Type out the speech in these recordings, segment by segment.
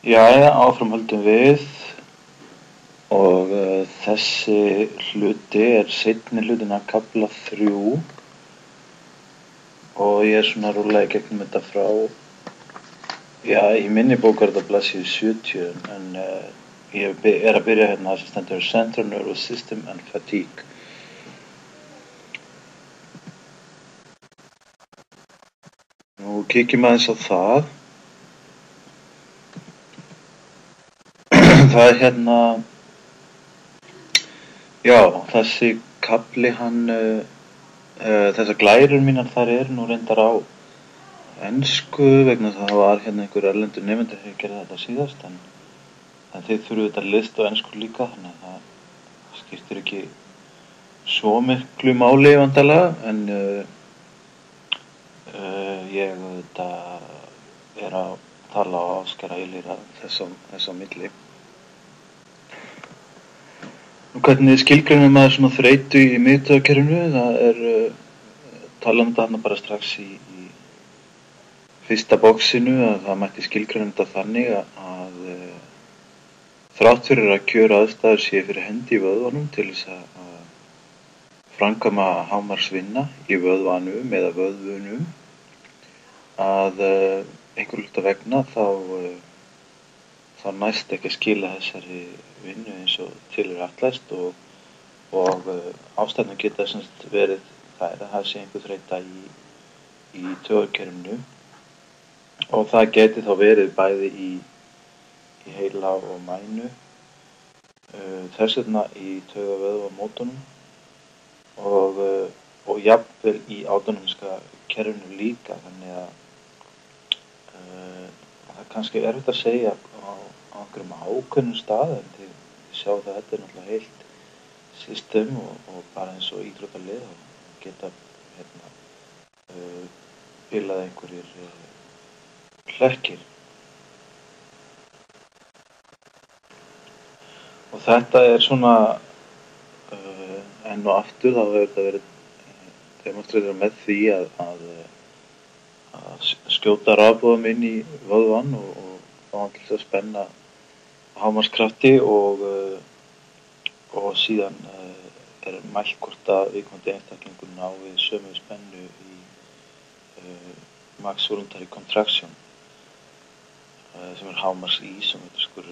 Jæja, áfram höldum við og þessi hluti seinni hlutin af kafla 3 og ég svona rúlla í gegnum þetta frá, í minni bók þetta blaðsíðu 70 en ég að byrja hérna sem stendur Central Nervous System and Fatigue. Nú kíkjum aðeins á það. Það hérna, þessi kafli þessar glærur mínar þar nú reyndar á ensku vegna þess að það var hérna einhver erlendur nemendur sem gerði þetta síðast en þið þurfum þetta list á ensku líka þannig að það skiptir ekki svo miklu máli vandalega en ég þetta að tala og áskera ylýra þess á milli. Hvernig skilgreinir maður svona þreytu í miðtaugakerfinu? Það talað þarna bara strax í fyrsta boxinu að það mætti skilgreina þetta þannig að þrátt fyrir að kjöraðstæður séu fyrir hendi í vöðvanum til þess að framkvæma hámarksvinna í vöðvanum eða vöðvunum að einhverju hluta vegna þá næst ekki að skila þessari vinnu eins og til ætlast og ástæðan geta semst verið þær að það sé einhver þreyta í taugakerfinu og það geti þá verið bæði í heila og mænu, þess vegna í taugavöðvamótunum og jafnvel í autonómiska kerfinu líka þannig að það er kannski erfitt að segja á einhverjum ákveðnum stað en þið sjá það þetta náttúrulega heilt system og bara eins og íþróttalið og geta bilað einhverjir hlekkir. Og þetta svona enn og aftur þá hefur þetta verið demonstrerað með því að skjóta rafboðum inn í vöðvann og fá hann til að spenna hámarkskrafti og síðan mælt hvort að viðkomandi einstaklingur ná við sömu spennu í max voluntary contraction sem hámarks ísómetrískur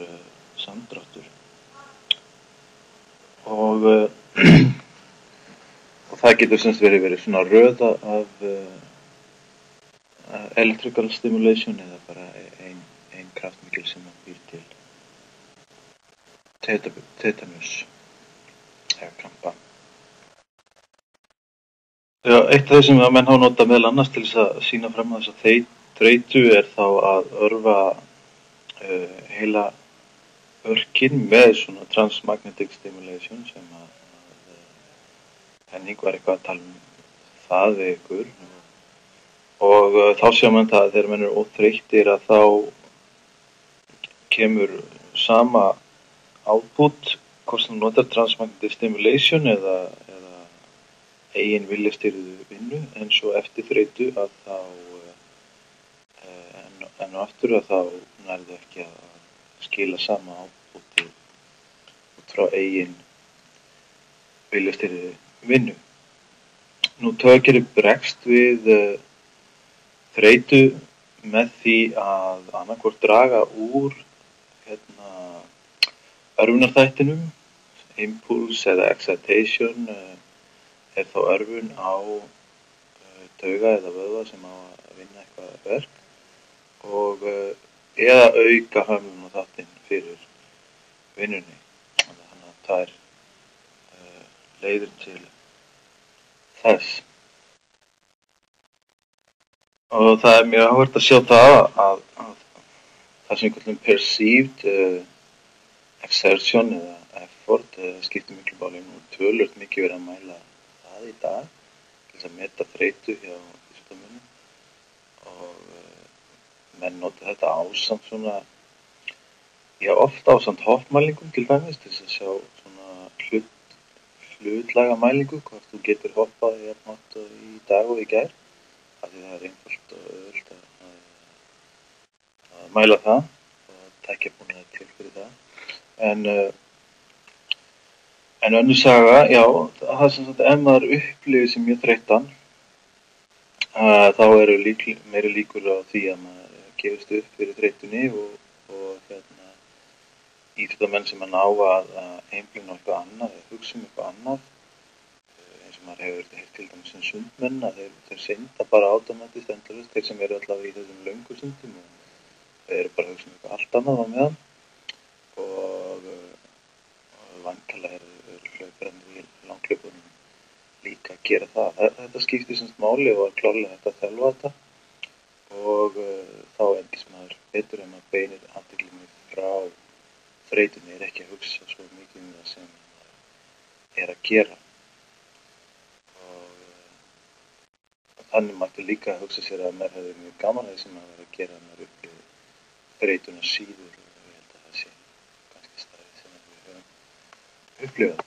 samdráttur og það getur semst verið svona röð af electrical stimulation eða bara ein kraftmikil sem býr til tetanus eða krampa. Eitt af því sem menn hafa notað meðal annars til þess að sýna fram á þessa þreytu þá að örva heila örkin með svona transmagnetic stimulation sem að Henning var eitthvað að tala það við ykkur og þá séum við það að þegar menn óþreyttir að þá kemur sama output hvort sem notar transmagnetic stimulation eða eigin viljastýrðu vinnu en svo eftir þreytu að þá enn og aftur að þá nærðu ekki að skila sama outputi út frá eigin viljastýrðu vinnu. Nú taugakerfið bregst við þreytu með því að annaðhvort draga úr örvunarþættinum, impulse eða excitation þá örvun á tauga eða vöðva sem á að vinna eitthvað verk og eða auka hömlunarþáttinn fyrir vinnunni. Þannig að það leiðir til þess. Og það mjög áhugavert að sjá það að það sem kallum perceived exertion eða effort skiptir miklu máli nú töluvert mikið verið að mæla það í dag til þess að meta þreytu hjá íþróttamönnum og menn nota þetta ásamt svona oft ásamt hoppmælingum til dæmis til þess að sjá svona hlutlæga mælingu hvort þú getur hoppað jafn hátt í dag og í gær af því það einfalt og auðvelt að mæla það og tækjabúnaði til fyrir það. En önnur saga, já, það er sem sagt ef maður upplifir sem mjög þreyttan, þá eru meiri líkur á því að maður gefist upp fyrir þreytunni og íþróttamenn sem að ná að einblína á eitthvað annað eða hugsa eitthvað annað, eins og maður hefur heyrt til dæmis sem sundmenn að þeir synda bara átómatist endalaust, þeir sem eru allavega í þessum löngu sundum og þeir eru bara að hugsa eitthvað allt annað á meðan og væntanlega eru hlaupararnir í langhlaupunum líka að gera það. Þetta skiptir semst máli og klárlega þetta að þjálfa þetta og þá endist maður betur en maður beinir athyglinni frá þreytunni, ekki að hugsa svo mikið það sem maður að gera. Og þannig mætti líka að hugsa sér að maður hefði mjög gaman að því sem maður að gera að maður upplifir þreytuna síður og ég held að það sé kannski staðið sem við höfum upplifað.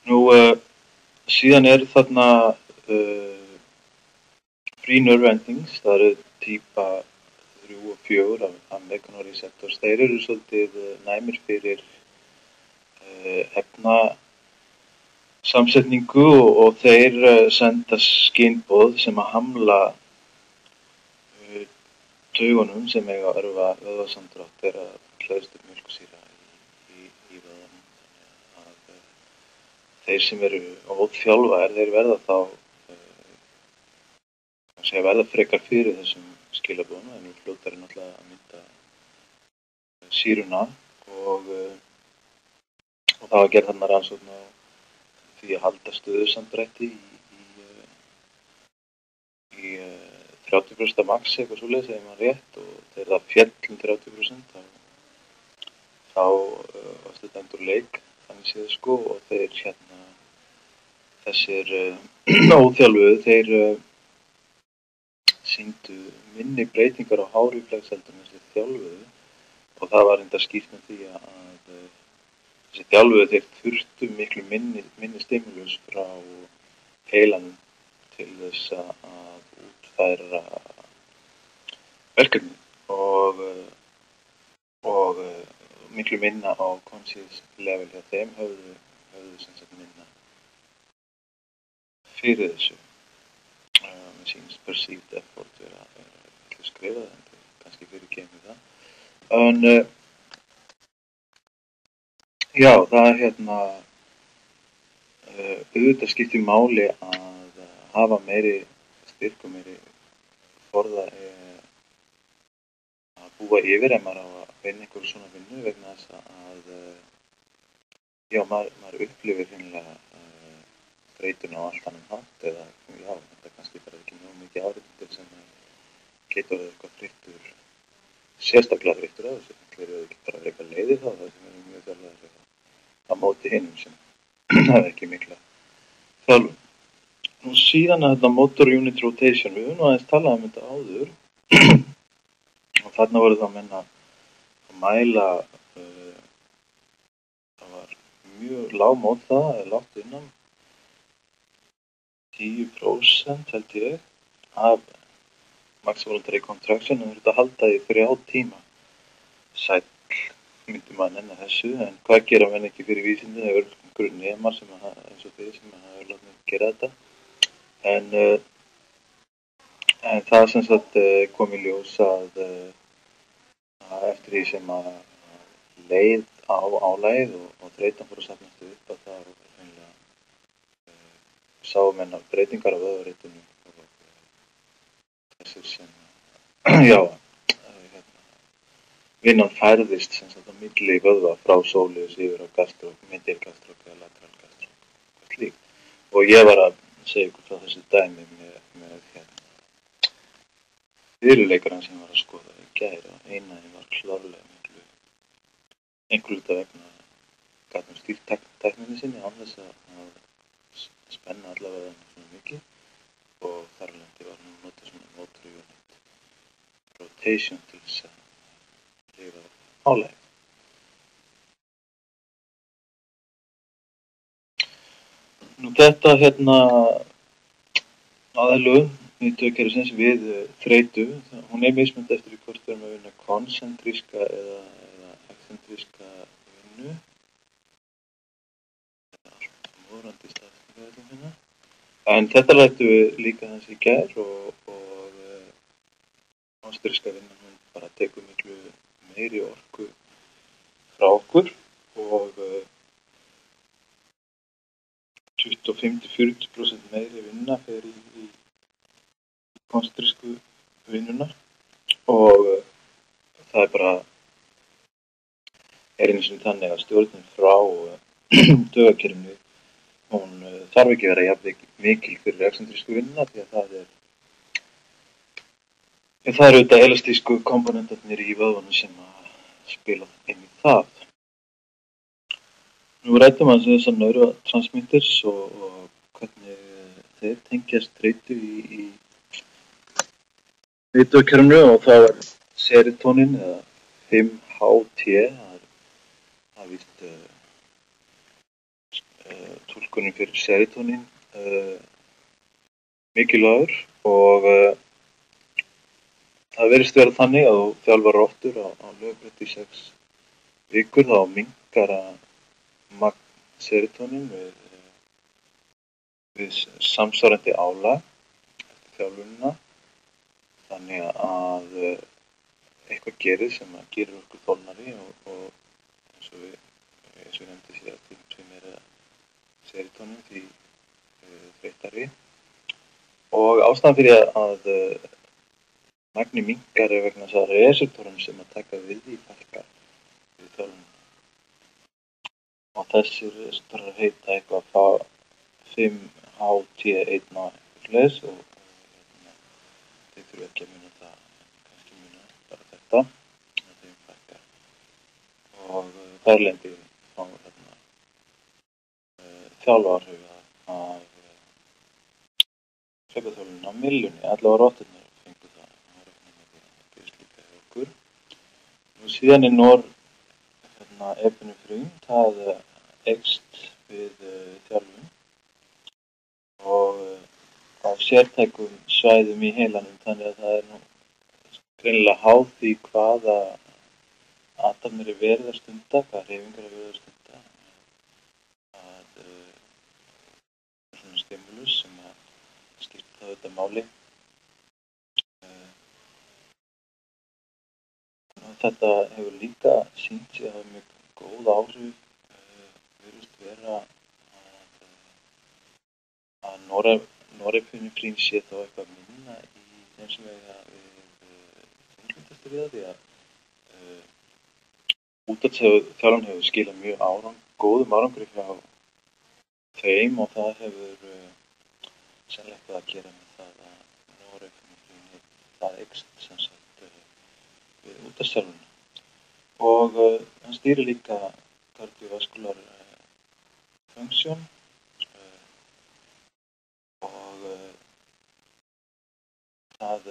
Nú, síðan eru þarna free nerve endings, það eru típa 3 og 4 af mechanoreceptors. Þeir eru svolítið næmir fyrir efnasamsetningu og þeir senda skynboð sem að hamla taugunum sem eiga að örva vöðvasamdrátt þegar hlaðist upp mjólkursýra í vöðvanum. Þannig að þeir sem eru óþjálfaðir, þeir verða þá verða frekar fyrir þessum skilaboðum, en í fljótari náttúrulega að mynda sýruna og það var gerð þarna rannsókn á því að halda stöðusamdrætti í 30% af max eitthvað svoleiðis ef maður rétt og þegar það féll 30% þá varstu dæmdur leik þannig séð sko og þeir þessir óþjálfuðu þeir sýndu minni breytingar á hárreflex heldur en þessi þjálfuðu og það var enda skýrt með því að þessi þjálfuðu þeir þurftu miklu minni stimulus frá heilanum til þess að útfæra verkefni og miklu minna á conscious level hjá þeim höfðu sem sagt minna fyrir þessu. Machines perceived effort vera ekki skrifað en kannski fyrir kemur það. En já, það auðvitað skiptir máli að hafa meiri styrk og meiri forða að búa yfir ef maður á að vinna einhverju svona vinnu vegna þess að já, maður upplifir hreinlega þreytuna á allt annan hátt eða já, þetta kannski bara ekki mjög mikið áriðundir sem getur eitthvað þreyttur, sérstaklega þreyttur á þessu, þeir eru ekki bara eitthvað leiðir þá, það sem eru mjög þjálfaðir á móti hinum sem hafa ekki mikla þjálfun. Nú síðan að þetta motor unit rotation, við höfum nú aðeins talað um þetta áður og þarna voru þá menn að mæla, það var mjög lág mót það, eða lágt innan 10% held ég af max voluntary contraction og þetta halda í 3 tíma. Sæll myndi maður nenna þessu, en hvað gera menn ekki fyrir vísindi? Það eru einhverju nemar sem eins og þeir sem hafa látið gera þetta. En það sem sagt kom í ljós að eftir því sem að leið á álægið og þreytan fór að safnast upp að það sáu menn af breytingar á vöðvaritinu og þessir sem já, vinnan færðist sem sagt á milli vöðva frá sólius yfir á gastrók, medial gastrók eða lateral gastrók, hvað slíkt. Og ég var að segja ykkur frá þessu dæmi með fyrirleikarann sem var að skoða í gær og einaði var klárlega miklu einhverju hluta vegna gat stýrt tækninni sinni án þess að spenna allavega svona mikið og þar alveg var nú notað svona motor unit rotation til þess að lifa álæg. Nú þetta aðlögun miðtaugakerfisins við þreytu. Hún mismunandi eftir hvort við erum að vinna konsentríska eða eksentríska vinnu. Morandi staðsetningar hérna. En þetta rættum við líka þess í gær og konstríska vinnan hún bara tekur miklu meiri orku frá okkur og 25-40% meiri vinna fer í konstrísku vinnuna og það bara einu sinni þannig að stjórnin frá taugakerfinu hún þarf ekki að vera jafn mikil fyrir eksentrísku vinnuna því að það eru auðvitað elastísku komponentarnir í vöðvanum sem að spila inn í það. Nú ræddum við þessar neurotransmitters og hvernig þeir tengjast þreytu í miðtaugakerfinu og það er serotonin eða 5-HT, það er víst túlkunin fyrir serotonin mikilvægur og það virðist vera þannig að þú þjálfar rottur á lögbretti í 6 vikur þá minnkar magn serotonin við samsvarandi álag eftir þjálfunina þannig að eitthvað gerir sem að gerir okkur þolnari og eins og við nefndi sér að því meira serotonin því þreyttari og ástæðan fyrir að magni minnkar vegna þess að reseptorum sem að taka við í fækkar við þjálfunina og þessir reseptorar heita eitthvað 5-HT1 og þið þurfa ekki að muna það kannski muna bara þetta þeim fækkar og þar lendi þá þjálfaráhrif af hreyfiþjálfun á millunni allavega rotturnar fengu það það gerist líka hjá okkur og síðan epinefrín það eykst við þjálfun og á sértækum svæðum í heilanum þannig að það er greinilega háð því hvaða athafnir er verið að stunda, hvaða hreyfingar er verið að stunda svona stimulus sem að skipta það auðvitað máli þetta hefur líka sýnt sig að hafa mjög góð áhrif virðist vera að norepinefrín sé þá eitthvað minna í þeim sem eiga við þunglyndistir við því að útvarpsþjálfun hefur skilað mjög góðum árangri frá þeim og það hefur sennilega eitthvað að gera með það að norepinefrín það eykst sem sagt við útvarpsþjálfunina og hann stýrir líka kardiovaskular funksjón og það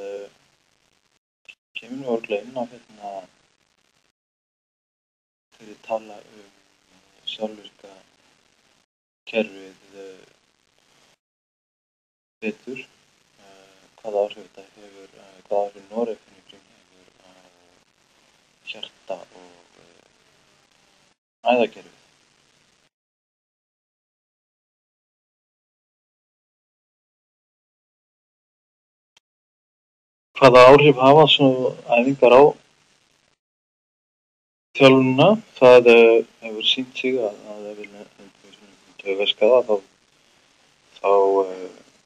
kemur nú örugglega inn á hérna þegar ég tala sjálfvirka kerfið betur hvaða áhrif þetta hefur hvaða áhrif norepinefrín hefur á hjarta og æðakerfið. Hvaða áhrif hafa svona æfingar á þjálfunina? Það hefur sýnt sig að ef við nefnum taugaskaða þá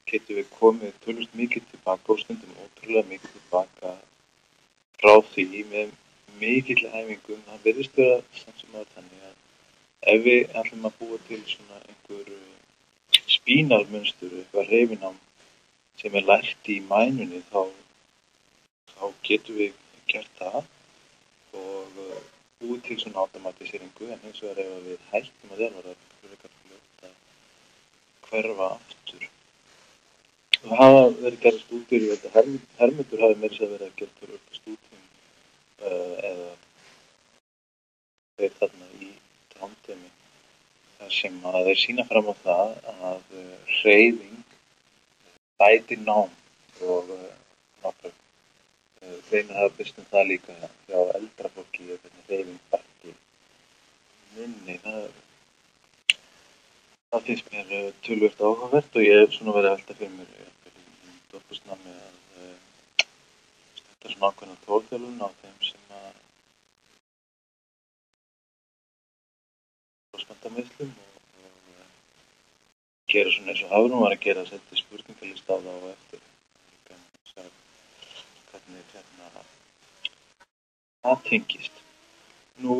getum við komið töluvert mikið tilbaka og stundum ótrúlega mikið tilbaka frá því með mikill æfingum. Það virðist vera samt sem áður þannig að ef við ætlum að búa til svona einhver spínalmunstur, eitthvað hreyfinám sem er lært í mænunni þá getum við gert það og búið til svona automatiseringu en hins vegar ef við hættum að þjálfa það fyrir fljótt að hverfa aftur. Það hafa verið gerðast útýr og hermyndur hafi meira að vera að gera fyrir stúdíum eða þeir þarna í drámdæmi þar sem að þeir sýna fram á það að hreyfing bætir nám og nokkrar greinar hafa birst það líka hjá eldra fólki og hvernig hreyfing bætti minni. Það finnst mér töluvert áhugavert og ég hef svona verið að velta fyrir mér í doktorsnámi að stunda svona ákveðna togþjálfun á þeim sem að brjóstbandameiðslum og gera svona eins og Hafrún var að gera, að setja spurningalista á það og eftir hvernig það tengist. Nú,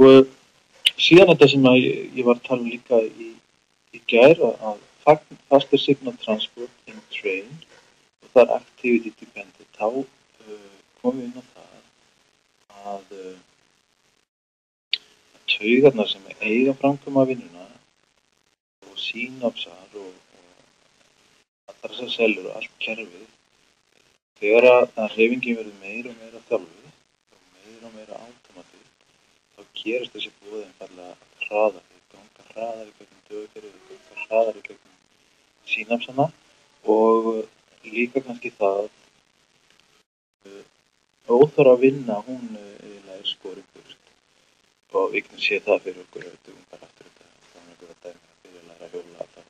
síðan þetta sem að ég var að tala líka í gær að faster signal transport in train og það er activity dependent, þá komum við inn á það að taugarnar sem eiga framkvæma vinnuna og sínapsar og allar þessar sellur og allt kerfið, þegar að hreyfingin verður meira og meira þjálfuð og meira átomatið, þá gerist þessi boð einfaldlega hraðar, þau ganga hraðar í gegnum taugakerfið, þau ganga hraðar í gegnum sínapsana og líka kannski það óþarfa vinna, hún eiginlega skorin burt og við getum séð það fyrir okkur ef við dugum bara aftur þetta þá einhverja dæmi að byrja að læra að hjóla þá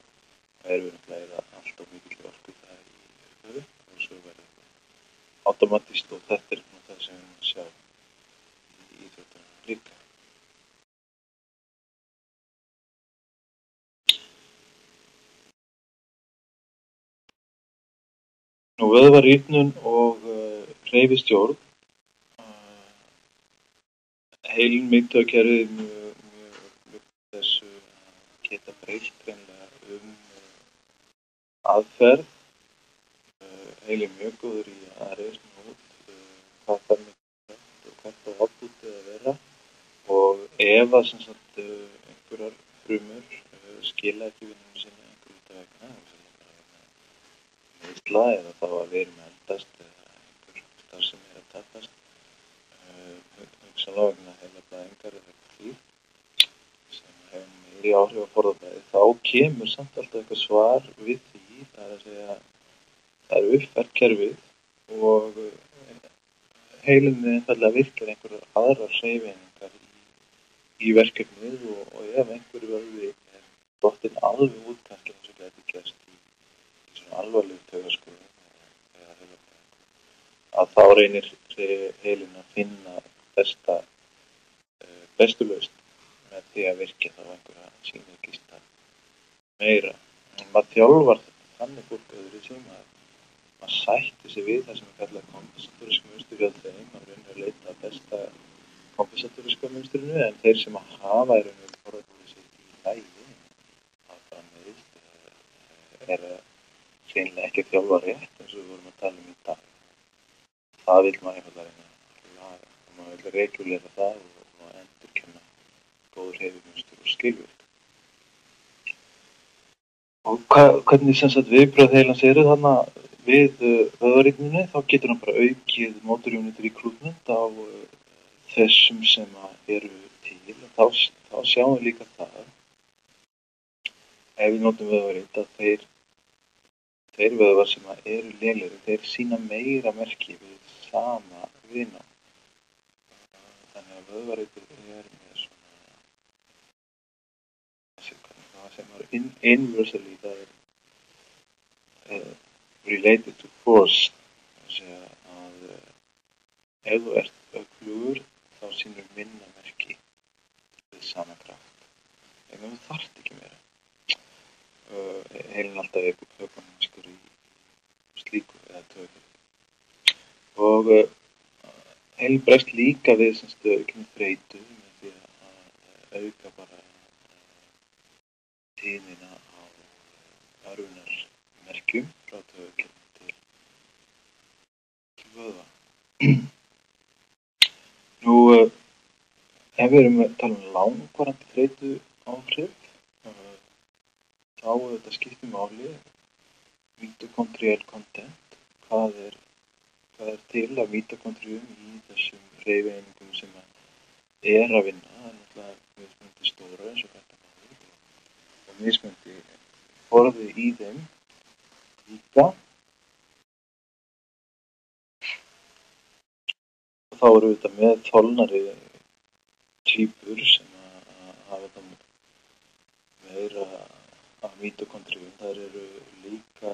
erum við náttúrulega allt of mikil orku það í höfu og svo verður það automatist og þetta er það sem við erum að sjá í íþróttunum líka. Nú, vöðvarýrnun og hreyfistjórn, heilinn miðtaugakerfið mjög þessu geta breytt hreinlega aðferð, heilinn mjög góður í að reikna út hvað þarf mikið og hvert á outputið að vera og ef að sem sagt einhverjar frumur skila ekki vinnunni sinni einhverju út af vegna, meiðsla eða þá að við erum að eldast eða einhver starfsemi að tapast, hugsanlega vegna heilablæðingar eða eitthvað slíkt sem hefur meiri áhrif á forðabræði, þá kemur samt alltaf eitthvað svar við því, það er að segja það er uppfært kerfið og heilinni einfaldlega virkar einhverjar aðrar hreyfingar í verkefnið og ef einhverju vöðvi er dottinn alveg út kannski eins og gæti gerst í svona alvarlegu taugaskurði eða heilablæðingu, að þá reynir heilinn að finna bestu lausn með því að virkja þá einhverja synergista meira. Maður þjálfar þannig fólk öðruvísi, maður sætti sig við það sem er kallað kompensatóríska munstur hjá þeim, maður reynir að leita að besta kompensatóríska munsturinu en þeir sem að hafa í rauninu forðabúið sér í lægi að bara meiðst er hreinlega ekki að þjálfa rétt eins og við vorum að tala um í dag. Það vil maður einfaldlega reyna að laga og maður vil regulera það og endurkenna góður hreyfimunstur og skilvirk. Og hvernig sem sagt viðbrögð heilans eru þarna við vöðvarýrnuninni, þá getur hann bara aukið motor unit recruitment á þessum sem eru til og þá sjáum við líka það ef við notum vöðvarýrn að þeir vöðvar sem eru lélegir, þeir sýna meira merki við sama viðnám. Þannig að vöðvarýrn er með svona það sem er inversely, það er related to force, það segja að ef þú ert öflugur þá sýnir minna merki við sama kraft en þú þarft ekki meira. Heilinn alltaf ökonomiskur í slíku eða taugakerfi og heilinn bregst líka við auknu þreytu með því að auka bara tíðnina á örvunarmerkjum frá taugakerfinu til vöðva. Nú, ef við erum að tala um langvarandi þreytu áhrif, þá þetta skiptir máli mitochondrial content, hvað er til af mitokondrium í þessum hreyfieiningum sem er að vinna, það er náttúrulega mismunandi stóra eins og þetta og mismunandi forði í þeim líka þá eru þetta með þolnari týpur sem að hafa það meira af mítokondríum. Þær eru líka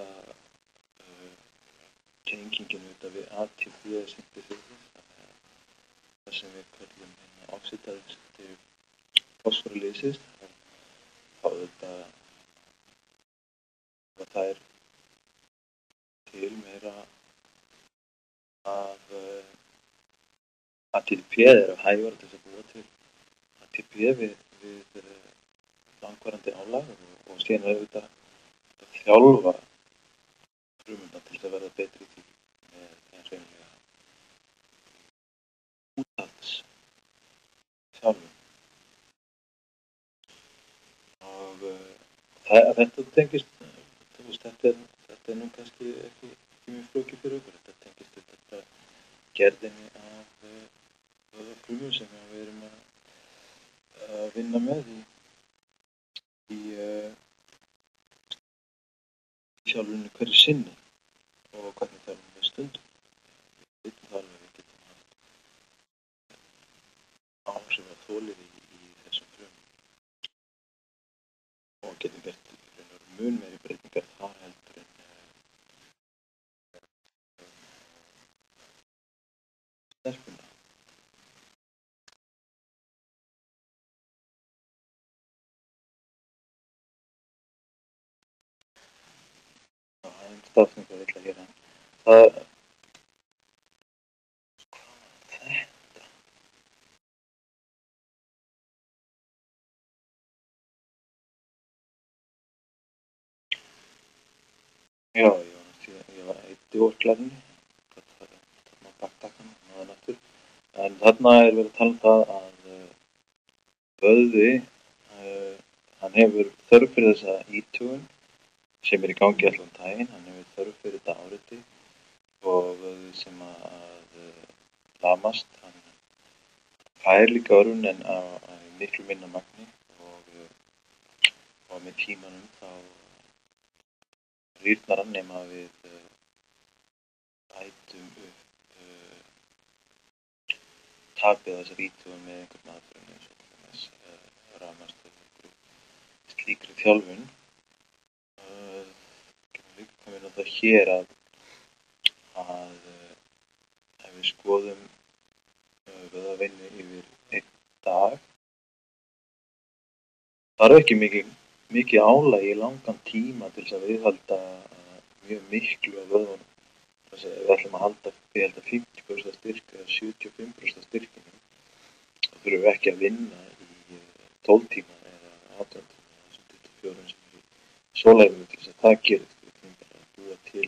tengingin auðvitað við ATP-synthesis, það sem við kallum oxidative phosphorylase, þá auðvitað það er til meira af ATP er hægur til þess að búa til ATP við langvarandi álag og síðan er auðvitað að þjálfa frumuna til þess að verða betri í því með hreinlega úthalds þjálfun. Og þetta tengist, þetta er nú kannski ekki mjög flókið fyrir okkur. Þetta tengist þetta gerðinni af frumum sem við erum að vinna með í þjálfunni hverju sinni og hvernig þjálfum við stundum. Við vitum það alveg, við getum haft áhrif á þolið í þessum frumum og getum gert mun meiri breytingar þar heldur en stelpuna. Það er stafsning að vilja gera. Þetta. Já, ég var eitt í orklarni, þarna á baktakkanum, náðan aftur. En þarna er verið að tala um það að vöðvi, hann hefur þörf fyrir þessa ítugun sem er í gangi allan daginn, hann hefur þörf fyrir þetta áriti og vöðvi sem að lamast, hann fær líka örvun en á miklu minna magni og með tímanum þá rýrnar hann nema við bætum upp tapið þessar ítugun með einhvern aðferðum eins og til dæmis rafmagnstöð slíkri þjálfun. Getum líka komin á það hér að ef við skoðum vöðvavinnu yfir einn dag, það er ekki mikið álag í langan tíma til þess að viðhalda mjög miklu af vöðvunum. Þess að ef við ætlum að viðhalda 50% styrk eða 75% styrkinum, þá þurfum við ekki að vinna í 12 tíma eða 18 tíma eða 24 sem er í sólarhringnum til þess að það gerist. Við þurfum bara að búa til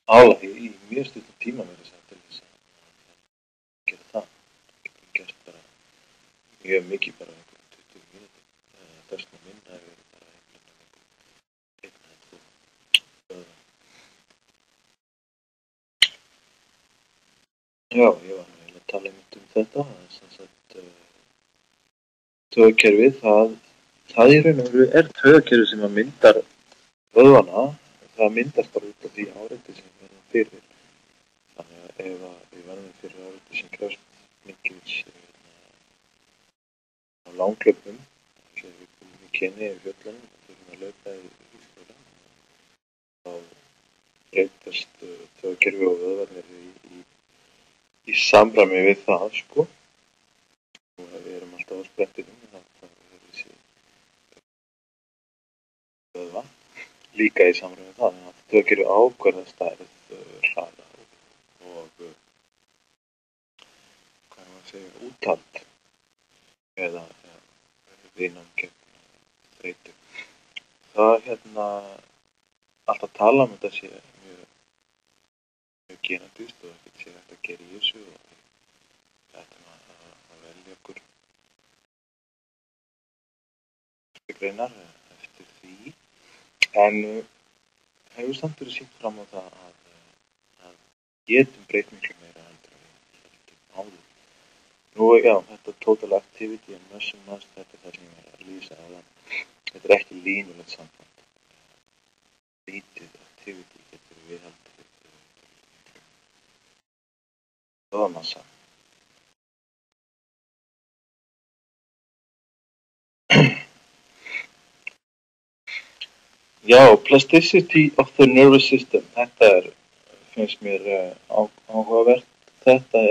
álag í mjög stuttum tíma með þess að til þess að gera það. Við getum gert bara mjög mikið bara einhverjum 20 mínútum. Þessna minna er bara einn eða tvo vöðva. Já, ég var að tala einmitt um þetta. Sem sagt, taugakerfið, það í raun og veru er taugakerfið sem að myndar vöðvana. Það myndast bara út af því áriti sem við verðum fyrir. Þannig að ef við verðum fyrir áriti sem krefst mikils á langhlaupum, þegar við komum í kynni í fjöllunum og þurfum að laupa í skóla, þá breytast taugakerfi og vöðvarnir í samræmi við það, sko. Og ef við erum alltaf á sprettinum, þá er þessi vöðva líka í samræmi við það. Þannig að taugakerfi ákvarða stærð, hraða og hvað maður segja, úthald eða vinnan gegn þreytu. Það alltaf tala um þetta sé mjög genetist og ekkert sé hægt að gera í þessu og við ættum að velja okkur greinar eftir því. En hefur samt verið sýnt fram á það að getum breytt miklu meira heldur en við heldum áður. Nú, já, þetta total activity and muscle mass, þetta er það sem ég er að lýsa áðan. Þetta er ekki línulegt samband. Lítið activity getur viðhaldið vöðvamassa. Já, plasticity of the nervous system, þetta finnst mér áhugavert. Þetta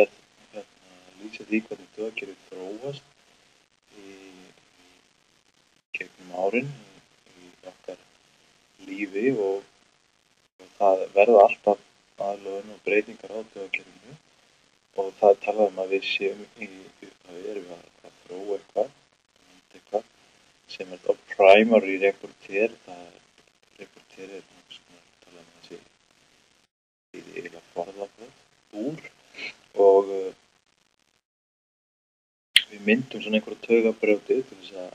lýsir því hvernig taugakerfið þróast í gegnum árin í okkar lífi og það verða alltaf aðlögun og breytingar á taugakerfinu og það er talað að við séum erum að þróa eitthvað sem þá primary reporter, reporter einhvers konar talað að sé eiginlega forðabröð úr og við myndum svona einhverja taugabrjóti til þess að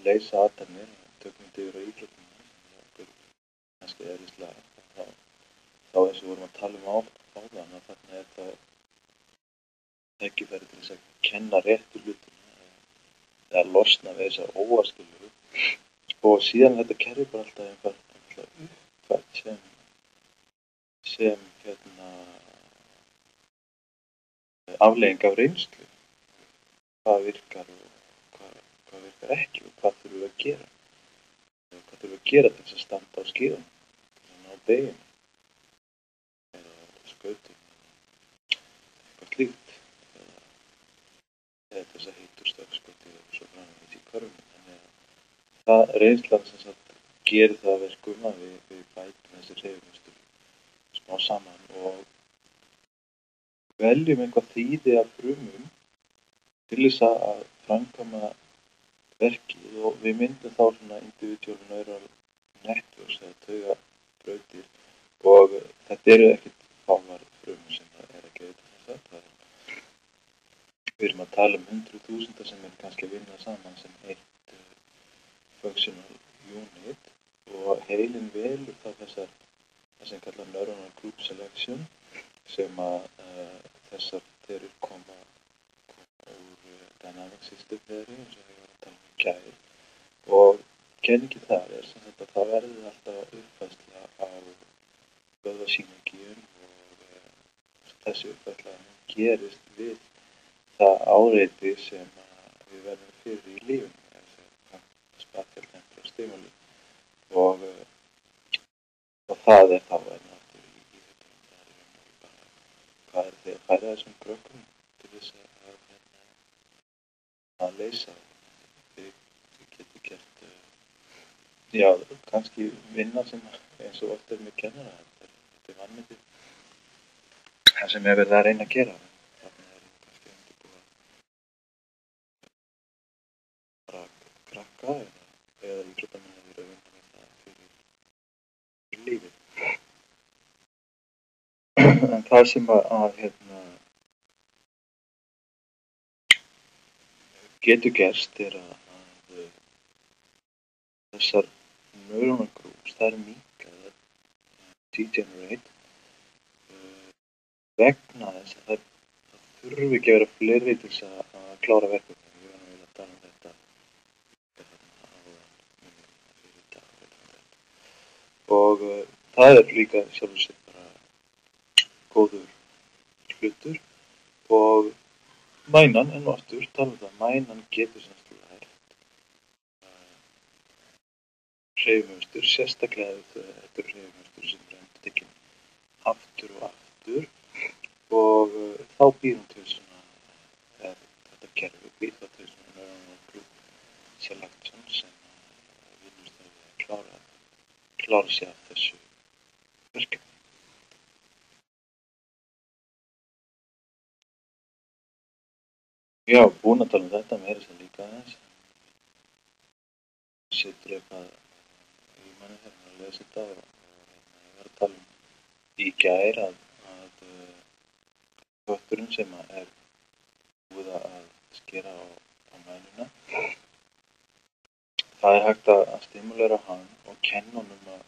leysa athafnir, tökum þetta yfir á íþróttina sem okkur kannski eðlislega þá eins og við vorum að tala áðan að þarna það tækifæri til þess að kenna réttu hlutina eða losna við þessa óaskilju og síðan þetta kerfi bara alltaf uppfætt sem afleiðing af reynslu hvað virkar og hvað virkar ekki og hvað þurfum við að gera til þess að standa á skíðunum til að ná beginu eða skautum eitthvað slíkt eða þess að heitur stökkskoti og svo framvegis í körfunum þannig að það reynslan sem sagt gerir það að verkum að við bætum þessi hreyfimynstur smá saman og veljum eitthvað þýði af frumum til þess að framkvæma verkið og við myndum þá svona individual neural networks eða taugabrautir og þetta eru ekkert fáar frumur sem það að gera þess að við erum að tala 100.000 sem kannski að vinna saman sem eitt functional unit og heilin velur þá það sem kallar neuronal group selection sem að þessar þeirri koma úr dynamic system theory eins og ég var að tala í gær og kenningi þar sem þetta það verður alltaf uppfærsla á vöðvasýningin og þessi uppfærsla gerist við það áreiti sem við verðum fyrir í lífinu spatial temporal stimuli og það þá náttúrulega í þetta hvað þið að færa þessum krökkum til þess að leysa þið getur gert kannski vinna sem eins og oft með kennara þetta vanmetið það sem verið að reyna að gera þannig kannski undirbúa bara krakka eða íþróttamenn að vinna með það fyrir lífið en það sem að getur gerst að þessar neuronal groups það minnkaðar degenerate vegna þess að það þurfi ekki að vera fleiri til þess að klára verkefni við erum að tala þetta og það líka sjálfur sér bara góður hlutur og mænan enn og aftur tala það mænan getur lært hreyfimynstur sérstaklega þetta hreyfimynstur sem endurtekin aftur og aftur og þá býr hún til þetta kerfi býr það til neuronal group selection sem vinnust að klára sig af þessu verkefni. Já, búin að tala þetta meira sem líka aðeins. Setur eitthvað í manni þegar maður lesa þetta og ég var að tala í gær að kötturinn sem búið að skera á mænuna. Það hægt að stimulera hann og kenna honum að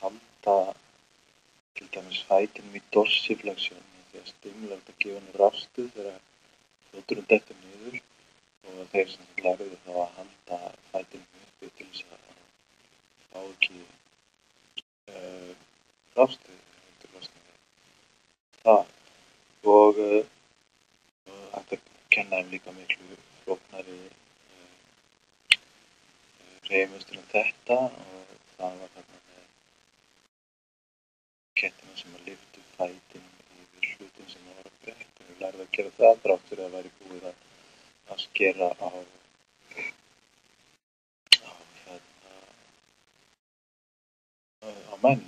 halda til dæmis fætinum í dorsiflexion því að stimulera þetta að gefa hann rafstuð þegar fóturinn dettur niður og þeir sem lærðu þá að halda fætinum uppi til þess að fá ekki rafstuð það og hægt að kenna þeim líka miklu flóknari hreyfimynstur en þetta og það var þarna með kettina sem að lyftu fætinum yfir hlutin sem var að breytt og við lærði að gera það þrátt fyrir að væri búið að skera á menn,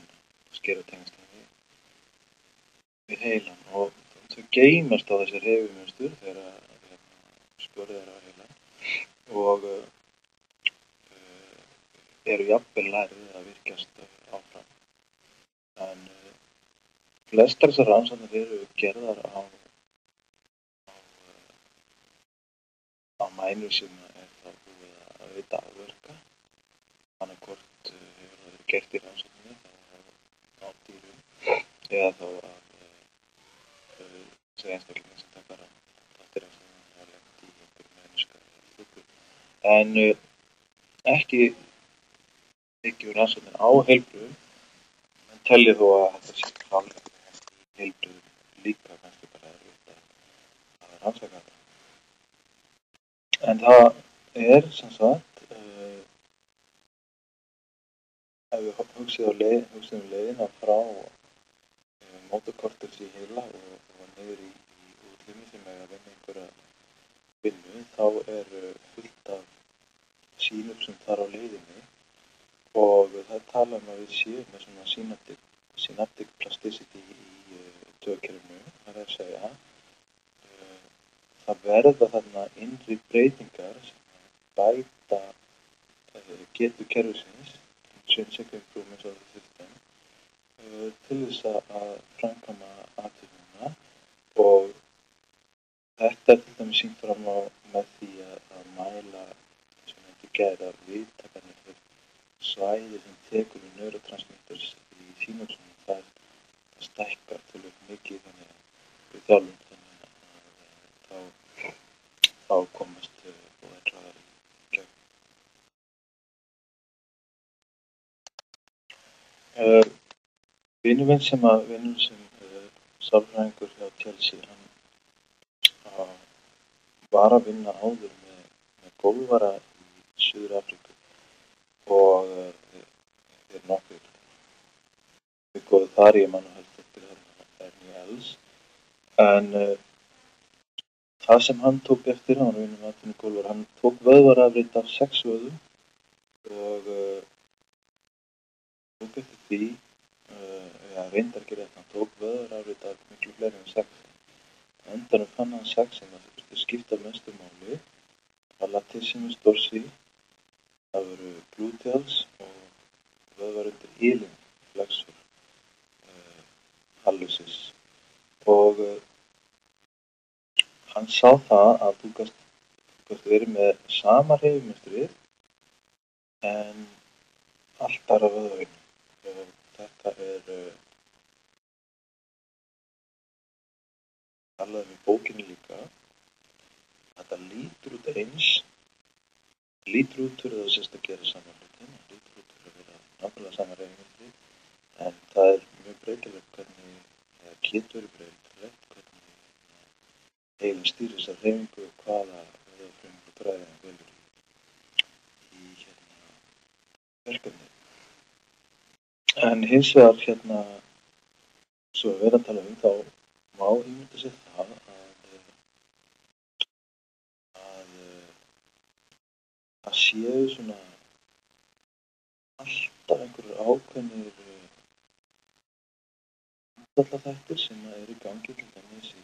skera tengslan við heilan og þau geymast á þessi hreyfimynstur þegar sporið er á heilan og eru jafnvel lærið að virkjast áfram. En flestar þessar rannsóknir eru gerðar á mænur sem er þá búið að veita afverka. Annarkvort hefur það verið gert í rannsókninni á dýrum eða þá að segja einstaklega sem taka þáttir rannsókninni að lenda í einhverjum menneska eða fugl. En ekki byggjur rannsóknin á heilbrigðum en telji þó að þetta sé klárlega í heilbrigðum líka kannski bara erfitt að rannsaka þetta. En það er sem sagt ef við hugsum leiðina frá mótokortex í heila og niður í útlimi sem er að vinna einhverja vinnu þá er fullt af sínupsum þar á leiðinni og það tala að við séum með svona synaptic plasticity í taugakerfinu, það er að segja það verða þarna innri breytingar sem bæta getu kerfisins intrinsic improvements of the system til þess að framkvæma athöfnina og þetta er til dæmis sýnt fram á með því að mæla sem þetta gera viðtakanir fyrir svæði sem tekur við neurotransmitters í sínapsunum það stækkar töluvert mikið þannig að við þjálfum þannig að þá komast og er hraðar í gegn. Vinur minn sem sálfræðingur hjá Chelsea, hann var að vinna áður með golfara í Suður-Afríku og þeir nokkuð góðu þar ég mann og held eftir Ernie Els en það sem hann tók eftir, hann var að vinna með atvinnugólfara, hann tók vöðvarafrit af 6 vöðum og tók eftir því reyndar ekki rétt, hann tók vöðvarafrit af miklu fleiri en 6 endanum fann hann 6 sem það þurfti skipta mestu máli var latissimus dorsi það voru gluteals og vöðvar undir ilin flexor hallucis og hann sá það að þú gast verið með sama hreyfimynstrið en allt aðra vöðvarinn og þetta er talað í bókinni líka þetta lítur út eins lítur út fyrir það sérst að gera saman hlutin lítur út fyrir að vera nákvæmlega sama hreyfimynstrið en það er mjög breytilegt hvernig getur verið breytilegt hvernig heilinn stýrir þessar hreyfingu og hvaða vöðvafrumur og þræði hann velur í verkefni. En hins vegar svo að vera að tala þá má ímynda sér það að séu svona alltaf einhverjir ákveðnir þættir sem eru í gangi til dæmis í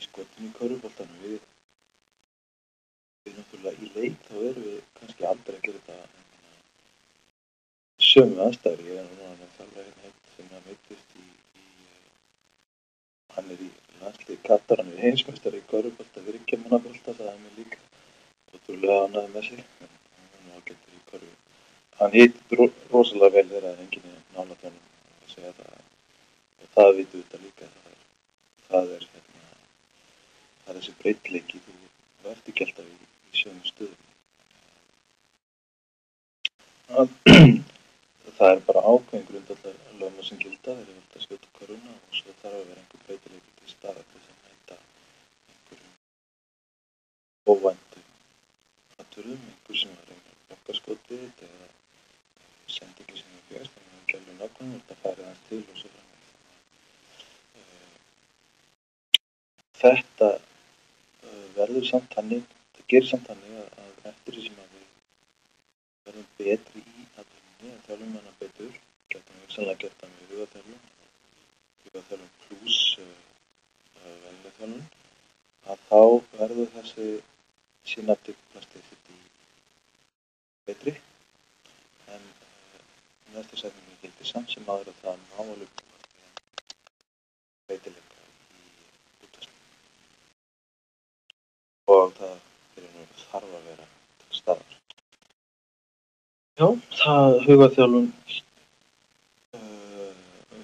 skotinu í körfuboltanum við náttúrulega í leik þá erum við kannski aldrei að gera þetta sömu aðstæður ég núna að þarf eitt sem að meittist hann í landslið Katar, hann heimsmeistari í körfubolta, virkjamannabolta, það er mér líka ótrúlega ánægður með sig hann var getur í körfu hann hitt rosalega vel þegar enginn er nálægt honum að segja það og það vitum við þetta líka það er þessi breytileiki þú ert ekki alltaf í sömu stöðum það bara ákveðin grundvallarlögmál sem gilda, þeir eru alltaf að skjóta körfuna og svo þarf að vera einhver breytileiki til staðar til þess að mæta einhverjum óvæntum atburðum, einhver sem var reyna að blokka skotið eða sendingi sem við fjast, þannig að við gælum nákvæmum og þetta farið hans til og svo framvegis. Þetta verður samt þannig, það gerir samt þannig að eftir því sem að við verðum betri í atvinninni að þjálfum hana betur, getum við hugsanlega gert það með hugarþjálfun pluss venjuleg þjálfun, að þá verður þessi synaptic plasticity betri, en næstu setningu gildir samt sem áður að það má alveg búast við breytileika í útvarslunum og það þarf að vera til staðar. Já, það hugarþjálfun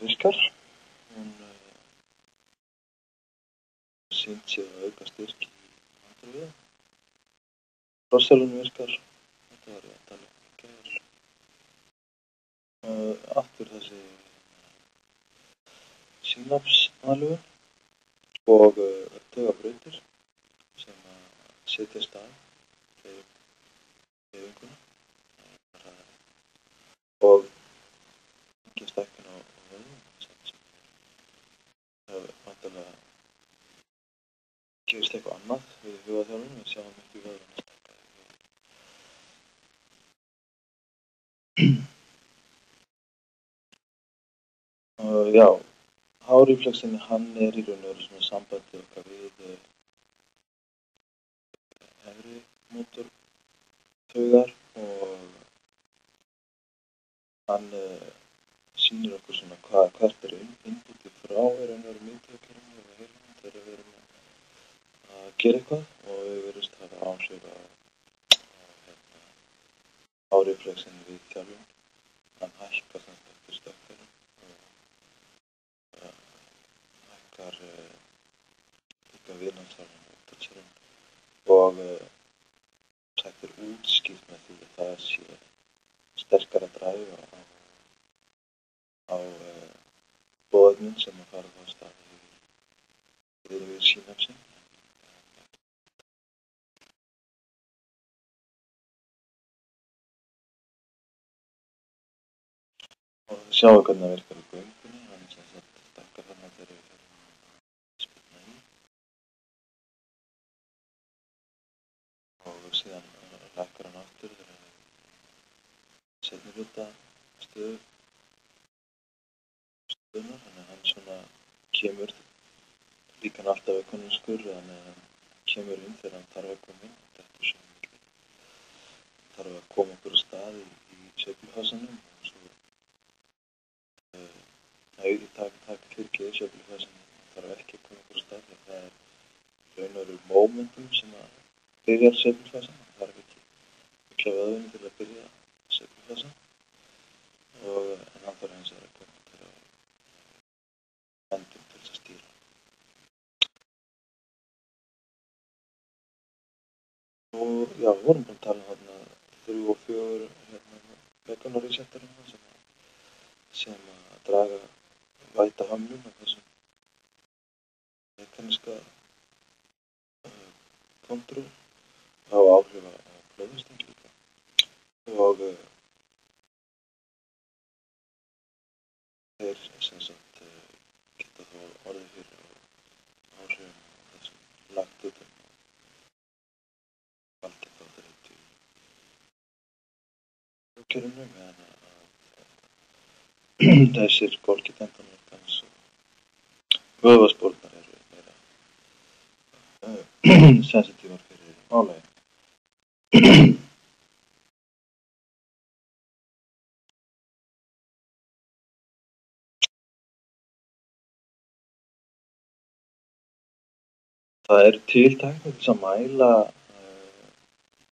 virkar. Hún sýnt sig að auka styrk í handröðu. Krossþjálfun virkar. Þetta var ég að tala um í gær. Aftur þessi synapsaðlögun og taugabrautir sem að setjast af hreyfinguna og ekki stækkun á vöðvum sem vantarlega gerist eitthvað annað við hugarþjálfun, við sjáum ekki vöðvana stækka. Já, hárreflexin hann í raun og veru svona sambandi okkar við hægri mótortaugar og hann sýnir okkur svona hvert innbútið frá í raun og veru miðtaugakerfinu eða heilunum þegar við erum að gera eitthvað og við virðumst hafa áhrif á hárreflexin við þjálfun. Hann hækkar þannig eftir stökkferðum og hækkar líka viðnámsþjálfun og útvarpsþjálfun og þetta útskýrt með því að það sé sterkara drive á boðefnin sem að fara þá af stað yfir synapsin. Og þið sjáum hvernig það virkar í göngunni, hann sem sagt stækkar þarna þegar við erum að spyrna í og síðan lækkar hann aftur þegar við seinni hluta stöðunar, þannig að hann svona kemur líka hann alltaf ekonomiskur, þannig að hann kemur inn þegar hann þarf að koma inn. Þetta er svo mikið, þarf að koma okkur á stað í sveiflufasanum og svo taka fyrir sveiflufasanum, hann þarf ekki að koma okkur á stað því að það er raun og veru momentum sem að byrjar sveiflufasan, hann þarf ekki mikla vöðvunni til að byrja sveiflufasan en hann þarf hins vegar að koma til að endum til þess að stýra. Og já, við vorum búin að tala um þarna 3 og 4 veganorresettarinn sem að draga væta hömlun á þessum mekaniska kontról og hafa áhrif á blóðþrýsting líka og þeir sem sagt geta þá orðið fyrir áhrifum á þessum laktutum og valdið þá þreytu í blóðkerfinu meðan að þessir golgi-tendónverkans og vöðvaspólnar eru meira sensitívar fyrir álagi. Það eru til tæknir til að mæla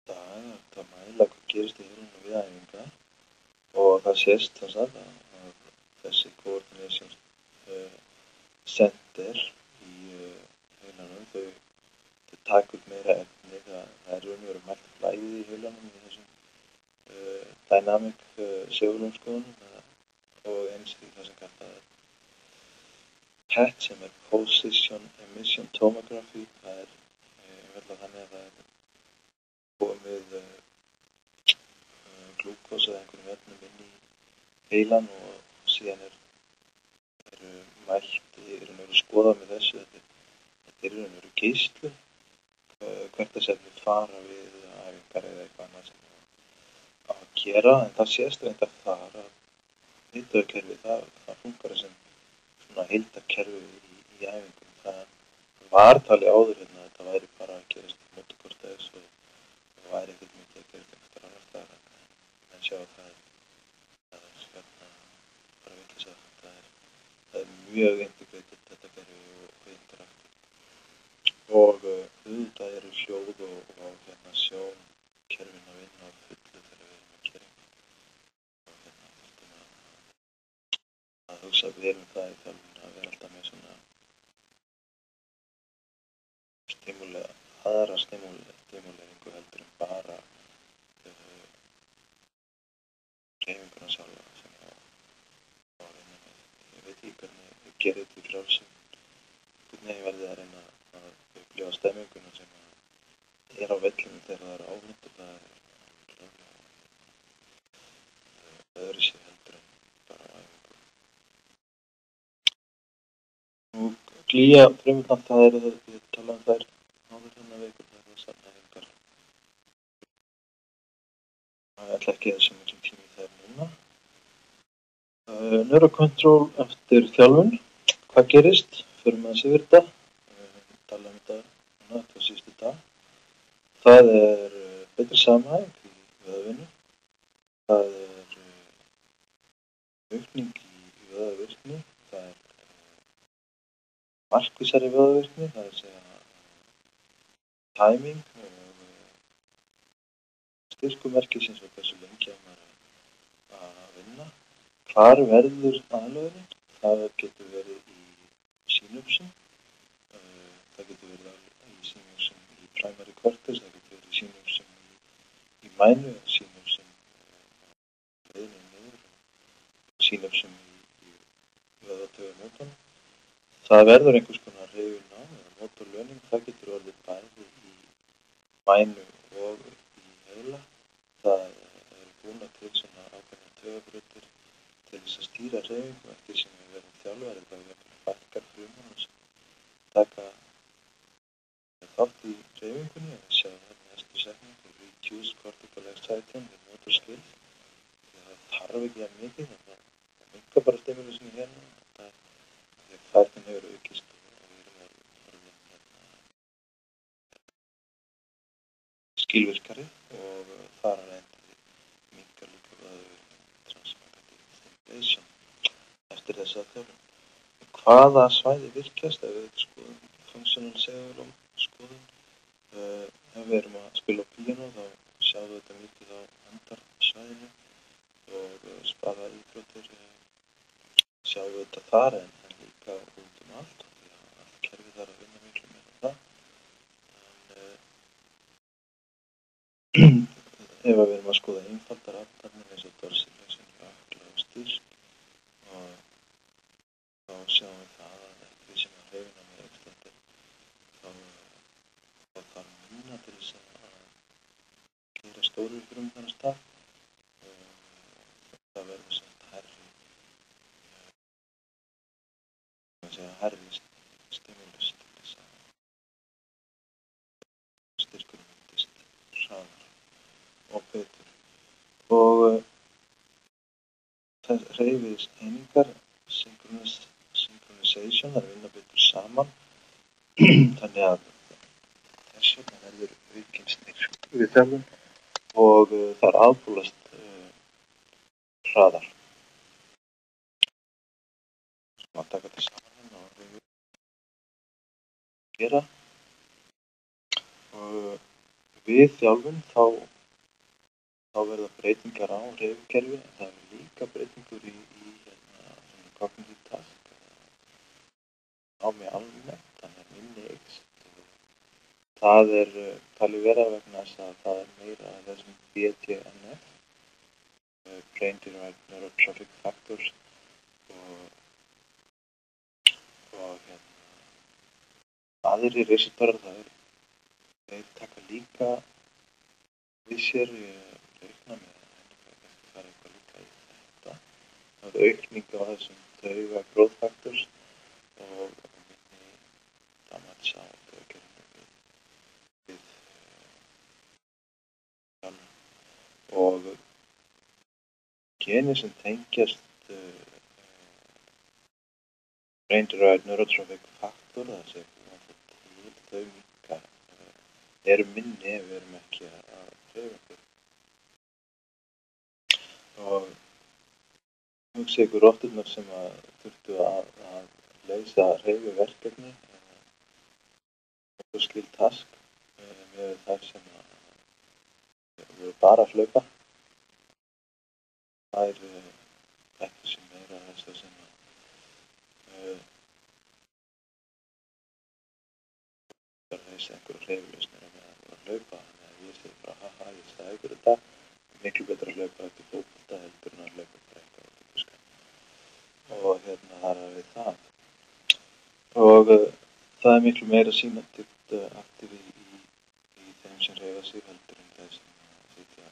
hvað gerist í heilunum við æfingar og það sést sem sagt að þessi coordination center í heilanum, þau taka upp meira efni, það er raun og veru mælt flæðið í heilanum í þessum dynamic segulómskoðunum eða og eins í það sem kallað er PET sem Position Emission Tomography. Það einfaldlega þannig að það komið glúkós eða einhverjum efnum inn í heilan og síðan mælt skoðað með þessu. Þetta geislu hvert þessi efni fara við æfingar eða eitthvað annað sem á að gera, en það sést reyndar þar að miðtaugakerfið það funkar sem svona heildarkerfi í æfingum. Það var talið áður að þetta væri bara að gerast í mótokortex og væri ekkert mikið að gerast einhvers staðar annars staðar, en sjá að það bara vitleysa. Það mjög integrated þetta kerfi og interaktiv og auðvitað hljóð og sjónkerfin að vinna á fullu þegar við erum að gera og að hugsa vel það í þjálfun að vera alltaf með svona aðra stimuleringu heldur en bara hreyfinguna sjálfa sem á að vinna með. Ég veit ekki hvernig ég gerir þetta í frjálsum, hvernig ég verði að reyna að upplifa stemminguna sem á vellinu þegar það áhundur. Það öðru sér heldur en bara á æfingu. Nú glýja frumurnar, það ég tala þær áður þennan veikur, það samnæfingar. Ég ætla ekki þessu mikil tími í þær núna. Neurocontrol eftir þjálfun. Hvað gerist? Förum aðeins yfir þetta. Tala þetta núna, þetta síðustu dag. Það betri samhæfing í vöðvinu. Það aukning í vöðvavirkni. Það markvissari vöðvavirkni. Það segja timing og styrkumerkisins og hversu lengi að maður að vinna. Hvar verður aðlögunin? Það getur verið í synapsum. Það getur verið í synapsum í primary cortex, það getur verið í synapsum í mænu, synapsum leiðinu niður, synapsum í vöðvataugamótunum. Það verður einhvers konar hreyfinám eða mótorlöning. Það getur orðið bæði í mænu og í heila. Það búnar til svona ákveðnar taugabrautir til þess að stýra hreyfingu eftir sem við verðum þjálfari. Það fækkar frumunum sem taka þátt í hreyfingunni. Við sjáum þetta næstu setningu, reduce cortical excitation with motor skills. Það þarf ekki að mikið, það minkar bara stimulusin í hérna. Þegar færnin hefur aukist og við erum orðin skilvirkari og þar að reyndi minkar líka transmagnetic stimulation eftir þessa þjálfun. Hvaða svæði virkjast ef við skoðum functional cerebellum skoðun? Ef við erum að spila á píanó þá sjáum við þetta mikið á handarsvæðinu og spaða íþróttir sjáum við þetta þar en líka út allt og því að allt kerfið þarf að vinna miklu meira það. En ef við erum að skoða einfaldar athafnir eins og dorsiflexin, ökkla og styrk og þá sjáum við það að því sem að hreyfina með ekstendir þá þarf minna til þess að gera stóru frumurnar af stað og það verður samt hærri stimulus til þess að styrkurinn myndist hraðar og betur. Og það hreyfist einingar synchronization, það vinna betur saman þannig að þess vegna verður aukinn styrk við þjálfun og það aðbúlast hraðar. Svo að taka þetta saman og gera og við þjálfun þá verða breytingar á hreyfikerfi en það er líka breytingur í cognitive task námi almennt, þannig að minni eykst. Það talið vera vegna þess að það er meira þessum BDNF, Brain Derived Neurotrophic Factors, og aðrir reseptorar þeir taka líka við sér. Ég reikna með að kannski fara eitthvað líka í þetta. Það er aukning á þessum tauga growth factors og minni damage á taugakerfinu við og genið sem tengjast brain-derived neurotrophic factor, það sé til þau minnka eru minni ef við erum ekki að hreyfa okkur. Og hugsa ykkur rotturnar sem þurftu að leysa hreyfiverkefni og skill task með þær sem voru bara að hlaupa. Þær ekki sem meira þess sem að leysa einhverja hreyfilausnir með að hlaupa. Þannig að ég segi bara haha, ég sagði ykkur þetta, miklu betra að hlaupa eftir fótbolta heldur en að hlaupa bara eitthvað út í buska. Og það er við það. Og það er miklu meira synaptic aktífi í þeim sem hreyfa sig heldur en þeir sem sitja á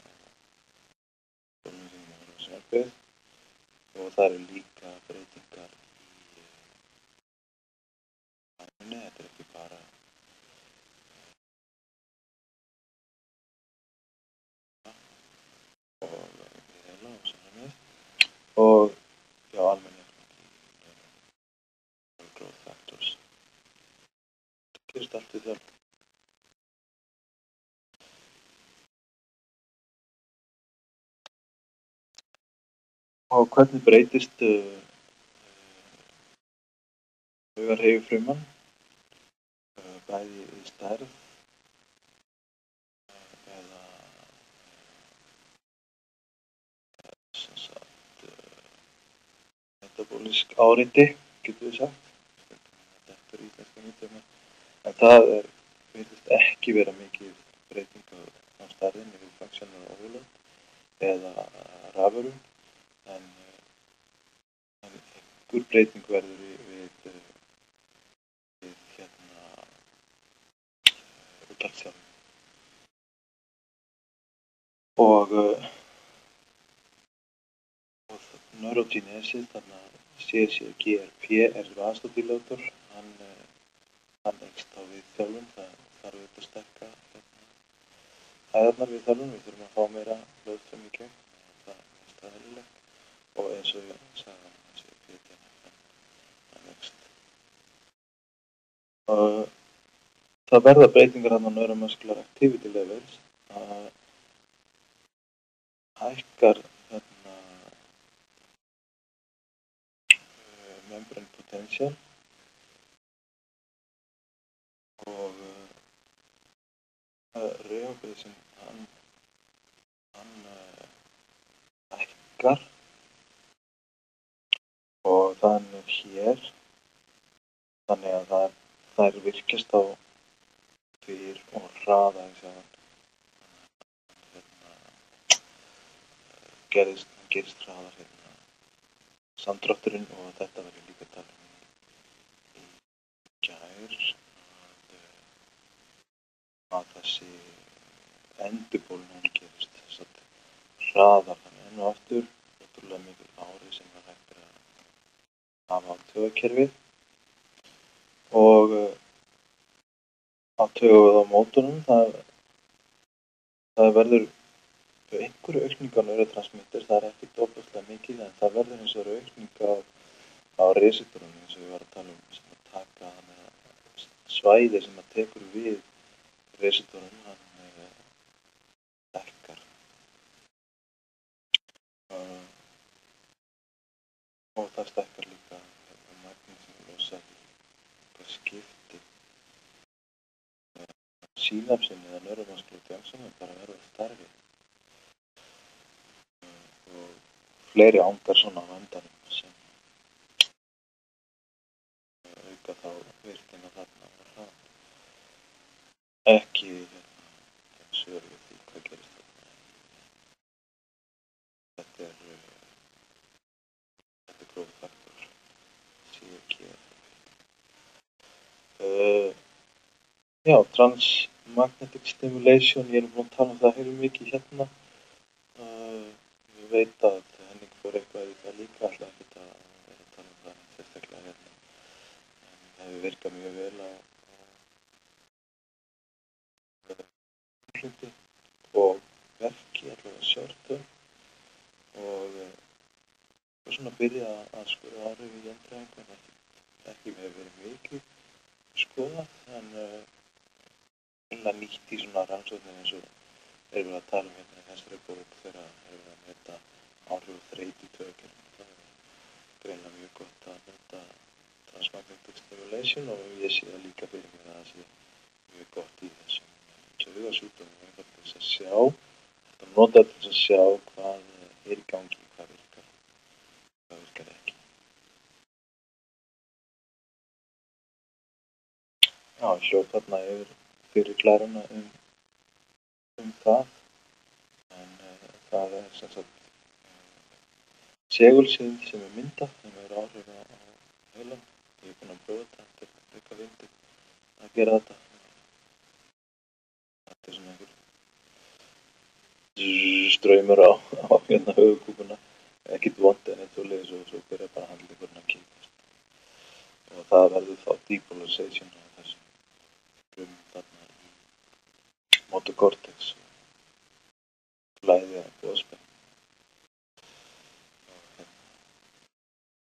stólnum sínum og horfa á sjónvarpið. Og það eru líka breytingar í hægni, þetta er ekki bara og við heila og svona með og já, almennilega í growth factors. Það gerist allt við þjálfun. Og hvernig breytist taugahreyfifruman bæði í stærð eða sem sagt metabólísk áreiti, getum við sagt. Þetta er íslenska nýttöfna. En það virðist ekki vera mikið breyting á stærðinni við functional overload eða raförun, en einhver breyting verður við útvarpsþjálfun. Og neurogenesis, þarna CGRP er vasodilator, hann eykst á við þjálfun. Það þarf auðvitað að stækka hæðarnar við þjálfun, við þurfum að fá meira blóðstraum í gegn, það er staðhælilegt og eins og ég sagði þessi PTNF, hann eykst. Það verða breytingar hann á neuromuscular activity levels, hækkar membrane potential og rheobasin hann hækkar og þannig er hér, þannig að þær virkjast á fyrr og hraða í sjálfan. Gerist hraðar samdrátturinn og þetta var ég líka að tala í gær að þessi endurbólun hún gerist þess að hraðar þannig enn og aftur ótrúlega mikil áhrif sem var hægt að hafa á taugakerfið og á taugavöðvamótunum það verður einhverju aukning á neurotransmitter, það er ekki ofboðslega mikið en það verður hins vegar aukning á reseptorunum eins og við varum að tala sem að taka svæði sem að tekur við reseptorunum, hann stækkar og það stækkar líka magnin sem losa í skipti sínapsin eða neuromuscular junction bara verða stærri og fleiri ángar svona á endanum sem auka þá virkina þarna og hraðan. Ekki svör við því hvað gerist þarna. Þetta er growth factor. Já, transmagnetic stimulation, ég er búinn að tala um það heilum mikið hérna. Ég veit að Henning fór eitthvað í það líka, alltaf ekkert að vera að tala um það sérstaklega hérna. En það hefur virkað mjög vel á hluti og verki, allavega sjörtum. Og svona byrja að skoða áhrif í endræðingu, en ekki hefur verið mikið skoðað, en nýtt í svona rannsóknir eins og erum við að tala um hérna í þessari bók þegar erum við að meta áhrif og þreytu í taugakerfinu. Það er greinilega mjög gott að nota transmagnetic stimulation og ég sé það líka fyrir mér að það sé mjög gott í þessum taugasjúkdómum og einfalt til þess að sjá, þetta nota til þess að sjá hvað er í gangi, hvað virkar ekki. Já, ég hljóp þarna yfir fyrir klæruna það, en það er sem sagt segulsvið sem er myndað sem er áhrif á heilann. Ég er búinn að prófa þetta, þetta er eitthvað fyndið að gera þetta. Þetta er svona einhver straumur á hérna höfuðkúpuna, ekkert vont en eitt svoleiðis og svo byrjar bara handleggurinn að kippast. Og það verður þá depolarization á þessum frumum þarna í motor cortex og flæði að boðspennu.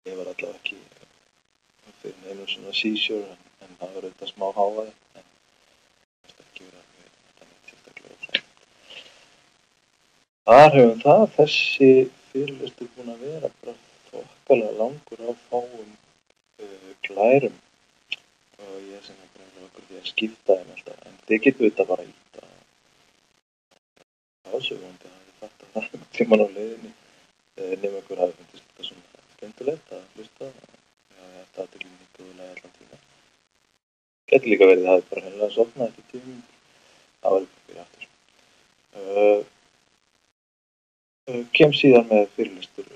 Ég var allavega ekki fyrir einu svona seizure en það var auðvitað smá hávaði en það var ekki verið að þetta neitt sérstaklega það. Þar höfum það, þessi fyrirlestur búinn að vera bara þokkalega langur á fáum glærum og ég sem er bara okkur því að skipta þeim alltaf en þið getur þetta bara ítt að ásögandi að þið fatta það einhvern tímann á leiðinni nema ykkur hafi fundist þetta svona skemmtilegt að hlusta og ég ætti aðteklinni góðulega allan tíma. Gæti líka verið að það bara hennilega sofnað eftir tímum, það var ekki fyrir aftur. Kem síðan með fyrirlestur